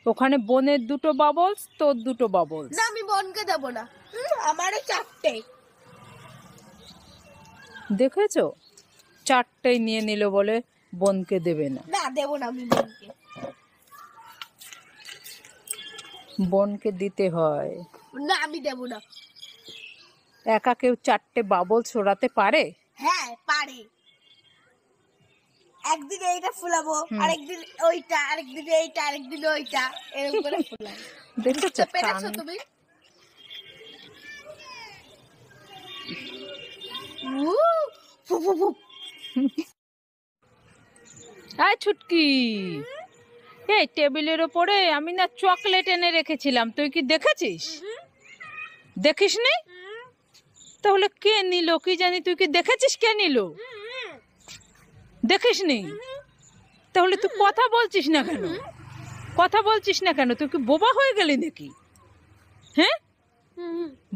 ওখানে বোনের দুটো বাবলস, তোর দুটো বাবলস। না আমি বোনকে দেব না, আমারও 4টে। দেখেছো, 4টেই নিয়ে নিল বলে বোনকে দেবে না। না দেব না আমি বোনকে। বোনকে দিতে হয়। না আমি দেব না। একা কেউ 4টে বাবলস ওড়াতে পারে? হ্যাঁ পারে। একদিন এইটা ফুলাবো, আরেকদিন ওইটা, আরেকদিন এইটা, আরেকদিন ওইটা, এরকম করে ফুলাই। দেখেছো পেরেছো তুমি? আয় ছুটকি, এই টেবিলের ওপরে আমি না চকলেট এনে রেখেছিলাম, তুই কি দেখেছিস? দেখিস নি? তাহলে কে নিল কি জানি, তুই কি দেখেছিস কে নিল? দেখিস নি? তাহলে তুই কথা বলছিস না কেন? কথা বলছিস না কেন? তুই কি বোবা হয়ে গেলি নাকি? হ্যাঁ,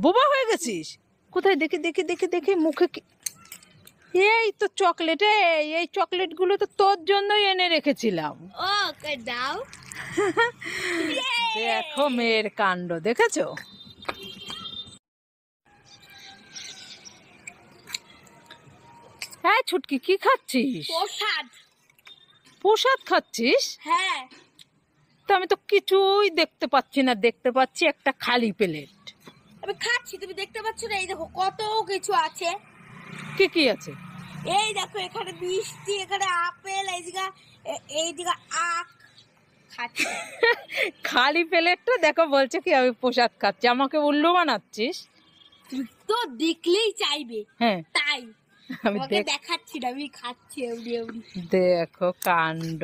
বোবা হয়ে গেছিস? কোথায় দেখি দেখি দেখি দেখি মুখে কি? এই তো চকলেট, এই চকলেটগুলো তো তোর জন্যই এনে রেখেছিলাম। ওকে দাও। দেখো মেয়ের কাণ্ড, দেখেছো? হ্যাঁ ছুটকি, কি খাচ্ছিস? প্রসাদ। প্রসাদ খাচ্ছিস? হ্যাঁ। তো আমি তো কিছুই দেখতে পাচ্ছি না, দেখতে পাচ্ছি একটা খালি প্লেট। আমি খাচ্ছি, তুমি দেখতে পাচ্ছ না? এই দেখো কত কিছু আছে। কি কি আছে? এই দেখো এখানে মিষ্টি, এখানে আপেল, এইদিকে আখ খাচ্ছি। খালি প্লেটটা দেখো, বলছে কি আমি প্রসাদ খাচ্ছি, আমাকে উল্লু বানাচ্ছিস? তুমি তো দেখলেই চাইবে। হ্যাঁ তাই আমি দেখাচ্ছি না, আমি খাচ্ছি এমনি এমনি। দেখো কাণ্ড।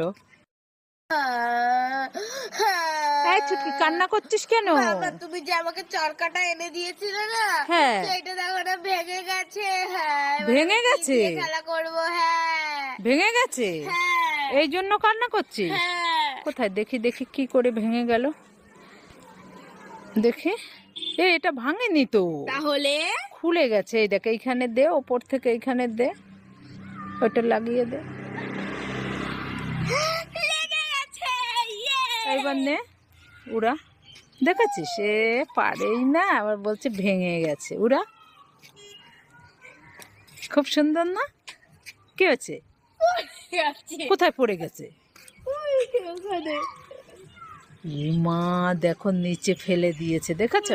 এই ছুটকি, কান্না করছিস কেন? বাবা তুমি যে আমাকে চরকাটা এনে দিয়েছিলে না, হ্যাঁ সেটা দেখো না ভেঙে গেছে। হ্যাঁ ভেঙে গেছে? খেলা করবো। হ্যাঁ ভেঙে গেছে? হ্যাঁ এই জন্য কান্না করছিস? হ্যাঁ। কোথায় দেখি দেখি কি করে ভেঙে গেল দেখি। এটা ভাঙেনি তো, তাহলে খুলে গেছে। এই দেখ, এইখানে দে, ওপর থেকে এইখানে দে, ওটা লাগিয়ে দে। লেগে গেছে। এইবার নে উড়া। দেখেছিস, সে পারেই না, আবার বলছে ভেঙে গেছে। উড়া, খুব সুন্দর না? কি হয়েছে? কোথায় পড়ে গেছে? মা দেখো নিচে ফেলে দিয়েছে, দেখেছ?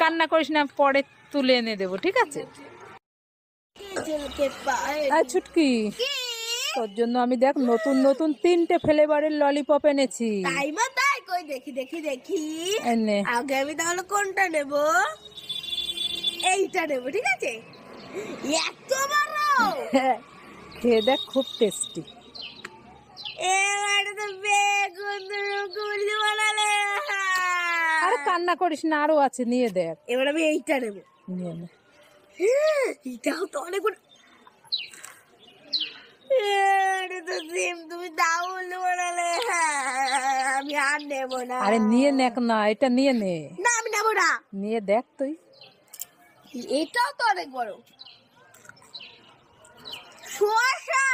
কান্না করিস না, পরে তুলে এনে দেবো, ঠিক আছে? ছুটকি, তোর জন্য আমি দেখ নতুন নতুন 3টে ফ্লেভারের ললিপপ এনেছি। তাই মা তাই, কই দেখি দেখি দেখি। এনে আগে আমি তাহলে কোনটা নেব? এইটা নেব, ঠিক আছে? এত বড়! খেয়ে দেখ, খুব টেস্টি। এবারে তো বেগুন গুলি বানালে। আরে কান্না করিস না, আরো আছে, নিয়ে দেখ। এবার আমি এইটা নেব। নিয়ে নে। এটাও তো অনেক বড়। তুমি দাও উল্লু বানালে। আমি আর নেব না। আরে নিয়ে নেক না, এটা নিয়ে নে। না আমি নেব না। নিয়ে দেখ তুই। এটাও তো অনেক বড়। শসা।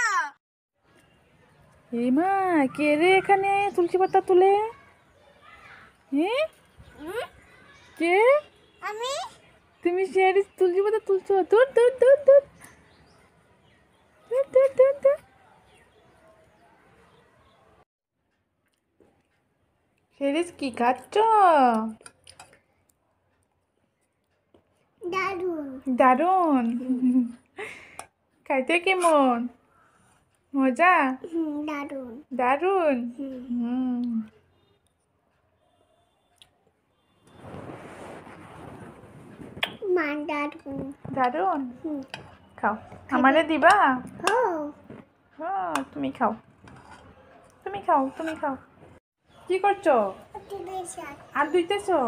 এই মা, কে রে এখানে তুলসী পাতা তুলে? হ্যাঁ, কে? আমি। তুমি শেয়ারি তুলসী পাতা তুলছো? দূর দূর দূর দূর দূর দূর দূর দূর। শেরিস কি খাচ্ছ? দারুন। দারুন। খাইতে কেমন? মজা? দারুন। দারুন। দারুন। দারুন। খাও, আমারে দিবা? হ্যাঁ। তুমি খাও, তুমি খাও, তুমি খাও। কি করছো? আর ধুইতেছো?